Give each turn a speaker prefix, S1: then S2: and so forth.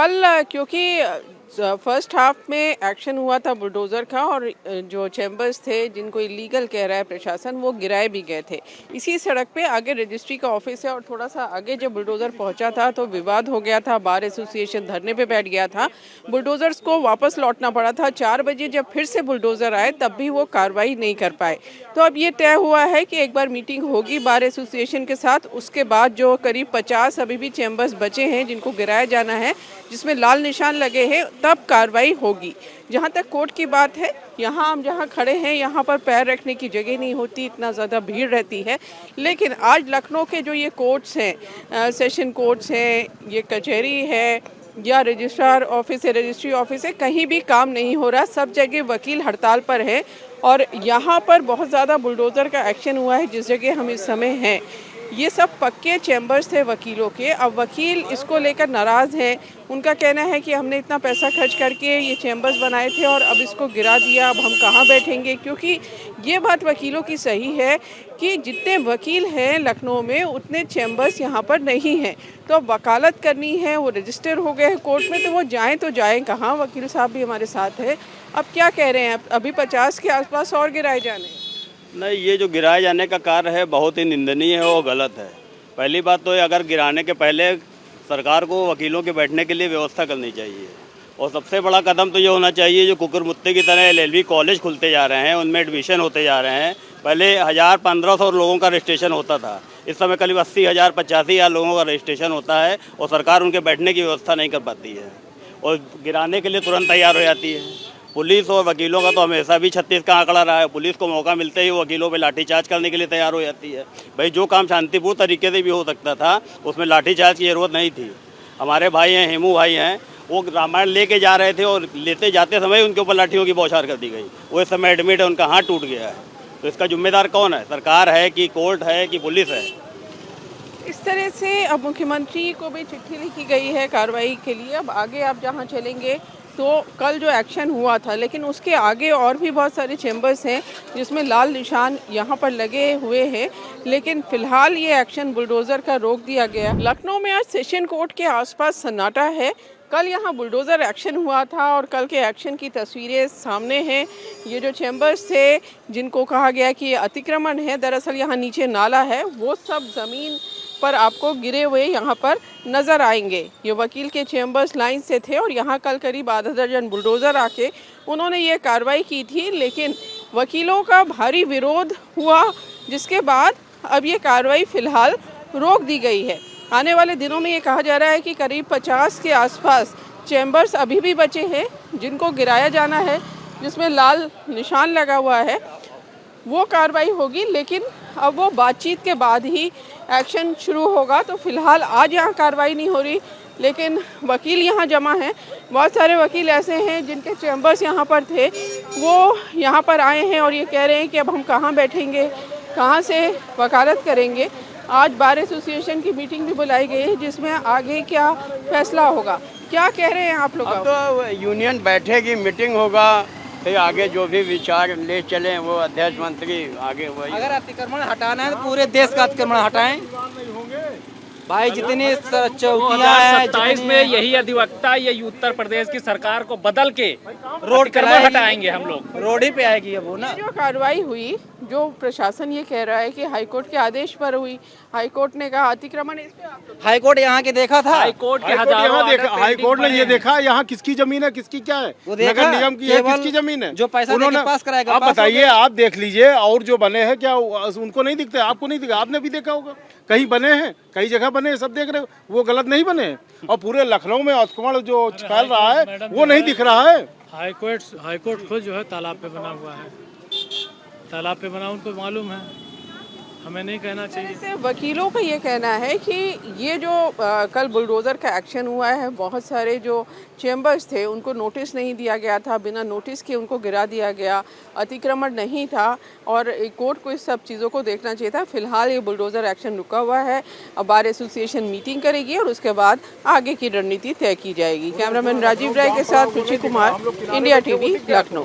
S1: कल क्योंकि first half में एक्शन हुआ था बुलडोज़र का और जो चैम्बर्स थे जिनको इलीगल कह रहा है प्रशासन वो गिराए भी गए थे। इसी सड़क पे आगे रजिस्ट्री का ऑफिस है और थोड़ा सा आगे जब बुलडोज़र पहुंचा था तो विवाद हो गया था। बार एसोसिएशन धरने पे बैठ गया था। बुलडोज़र्स को वापस लौटना पड़ा था। 4 बजे जब फिर से बुलडोज़र आए तब भी वो कार्रवाई नहीं कर पाए। तो अब ये तय हुआ है कि एक बार मीटिंग होगी बार एसोसिएशन के साथ। उसके बाद जो करीब 50 अभी भी चैम्बर्स बचे हैं जिनको गिराया जाना है, जिसमें लाल निशान लगे हैं, तब कार्रवाई होगी। जहाँ तक कोर्ट की बात है, यहाँ हम जहाँ खड़े हैं यहाँ पर पैर रखने की जगह नहीं होती, इतना ज़्यादा भीड़ रहती है। लेकिन आज लखनऊ के जो ये कोर्ट्स हैं, सेशन कोर्ट्स हैं, ये कचहरी है या रजिस्ट्रार ऑफिस है, रजिस्ट्री ऑफिस है, कहीं भी काम नहीं हो रहा। सब जगह वकील हड़ताल पर है और यहाँ पर बहुत ज़्यादा बुलडोज़र का एक्शन हुआ है जिस जगह हम इस समय हैं। ये सब पक्के चैम्बर्स थे वकीलों के। अब वकील इसको लेकर नाराज़ हैं। उनका कहना है कि हमने इतना पैसा खर्च करके ये चैम्बर्स बनाए थे और अब इसको गिरा दिया, अब हम कहाँ बैठेंगे। क्योंकि ये बात वकीलों की सही है कि जितने वकील हैं लखनऊ में उतने चैम्बर्स यहाँ पर नहीं हैं। तो अब वकालत करनी है, वो रजिस्टर हो गए हैं कोर्ट में, तो वो जाएँ कहाँ। वकील साहब भी हमारे साथ है। अब क्या कह रहे हैं, अभी 50 के आसपास और गिराए जाने हैं?
S2: नहीं, ये जो गिराए जाने का कार्य है बहुत ही निंदनीय है और गलत है। पहली बात तो अगर गिराने के पहले सरकार को वकीलों के बैठने के लिए व्यवस्था करनी चाहिए। और सबसे बड़ा कदम तो ये होना चाहिए, जो कुकुरमुत्ते की तरह LLB कॉलेज खुलते जा रहे हैं, उनमें एडमिशन होते जा रहे हैं। पहले 1000-1500 लोगों का रजिस्ट्रेशन होता था, इस समय करीब 80,000-85,000 लोगों का रजिस्ट्रेशन होता है और सरकार उनके बैठने की व्यवस्था नहीं कर पाती है और गिराने के लिए तुरंत तैयार हो जाती है। पुलिस और वकीलों का तो हमेशा भी 36 का आंकड़ा रहा है। पुलिस को मौका मिलते ही वकीलों पे लाठीचार्ज करने के लिए तैयार हो जाती है। भाई, जो काम शांतिपूर्ण तरीके से भी हो सकता था उसमें लाठीचार्ज की ज़रूरत नहीं थी। हमारे भाई हैं, हेमू भाई हैं, वो रामायण लेके जा रहे थे और लेते जाते समय उनके ऊपर लाठियों की बौछार कर दी गई। वो इस समय एडमिट है, उनका हाथ टूट गया है। तो इसका जिम्मेदार कौन है? सरकार है कि कोर्ट है कि पुलिस है?
S1: इस तरह से अब मुख्यमंत्री को भी चिट्ठी लिखी गई है कार्रवाई के लिए। अब आगे आप जहाँ चलेंगे तो कल जो एक्शन हुआ था, लेकिन उसके आगे और भी बहुत सारे चैम्बर्स हैं जिसमें लाल निशान यहाँ पर लगे हुए हैं। लेकिन फिलहाल ये एक्शन बुलडोज़र का रोक दिया गया। लखनऊ में आज सेशन कोर्ट के आसपास सन्नाटा है। कल यहाँ बुलडोज़र एक्शन हुआ था और कल के एक्शन की तस्वीरें सामने हैं। ये जो चैम्बर्स थे जिनको कहा गया कि ये अतिक्रमण है, दरअसल यहाँ नीचे नाला है, वो सब ज़मीन पर आपको गिरे हुए यहाँ पर नज़र आएंगे। ये वकील के चैम्बर्स लाइन से थे और यहाँ कल करीब आधा दर्जन बुलडोज़र आके उन्होंने ये कार्रवाई की थी। लेकिन वकीलों का भारी विरोध हुआ, जिसके बाद अब ये कार्रवाई फ़िलहाल रोक दी गई है। आने वाले दिनों में ये कहा जा रहा है कि करीब 50 के आसपास चैम्बर्स अभी भी बचे हैं जिनको गिराया जाना है, जिसमें लाल निशान लगा हुआ है। वो कार्रवाई होगी, लेकिन अब वो बातचीत के बाद ही एक्शन शुरू होगा। तो फिलहाल आज यहाँ कार्रवाई नहीं हो रही, लेकिन वकील यहाँ जमा हैं। बहुत सारे वकील ऐसे हैं जिनके चैम्बर्स यहाँ पर थे, वो यहाँ पर आए हैं और ये कह रहे हैं कि अब हम कहाँ बैठेंगे, कहाँ से वकालत करेंगे। आज बार एसोसिएशन की मीटिंग भी बुलाई गई है जिसमें आगे क्या फैसला होगा। क्या कह रहे हैं आप लोग?
S2: अब तो यूनियन बैठेगी, मीटिंग होगा, फिर आगे जो भी विचार ले चलें वो अध्यक्ष मंत्री आगे वही।
S3: अगर अतिक्रमण हटाना है तो पूरे देश का अतिक्रमण हटाएं भाई। जितनी चौकियां हैं,
S4: 2027 में यही अधिवक्ता ये उत्तर प्रदेश की सरकार को बदल के
S3: रोड
S4: अतिक्रमण हटाएंगे हम लोग।
S3: रोड ही पे आएगी अब वो ना।
S1: जो कार्रवाई हुई, जो प्रशासन ये कह रहा है कि हाईकोर्ट के आदेश पर हुई, हाईकोर्ट ने कहा अतिक्रमण इस पे आप लोग।
S3: हाईकोर्ट यहाँ के देखा था,
S4: हाईकोर्ट के
S5: हाईकोर्ट ने ये देखा यहाँ किसकी जमीन है, किसकी क्या है, नगर निगम की है, किसकी जमीन है,
S3: जो पैसा
S5: उन्होंने
S3: पास कराएगा।
S5: आप बताइए, आप देख लीजिए, और जो बने हैं क्या उनको नहीं दिखते? आपको नहीं दिखा? आपने भी देखा होगा, कहीं बने हैं, कई जगह बने हैं, सब देख रहे हो, वो गलत नहीं बने हैं। और पूरे लखनऊ में अतिक्रमण जो फैल रहा है वो नहीं दिख रहा है।
S6: हाईकोर्ट खुद जो है तालाब पे बना हुआ है, तालाब पे बना, उनको मालूम है, हमें नहीं कहना चाहिए।
S1: जैसे वकीलों का ये कहना है कि ये जो कल बुलडोज़र का एक्शन हुआ है, बहुत सारे जो चैम्बर्स थे उनको नोटिस नहीं दिया गया था, बिना नोटिस के उनको गिरा दिया गया, अतिक्रमण नहीं था और कोर्ट को इस सब चीज़ों को देखना चाहिए था। फिलहाल ये बुलडोज़र एक्शन रुका हुआ है। अब बार एसोसिएशन मीटिंग करेगी और उसके बाद आगे की रणनीति तय की जाएगी। कैमरामैन राजीव राय के साथ रुचि कुमार, इंडिया TV, लखनऊ।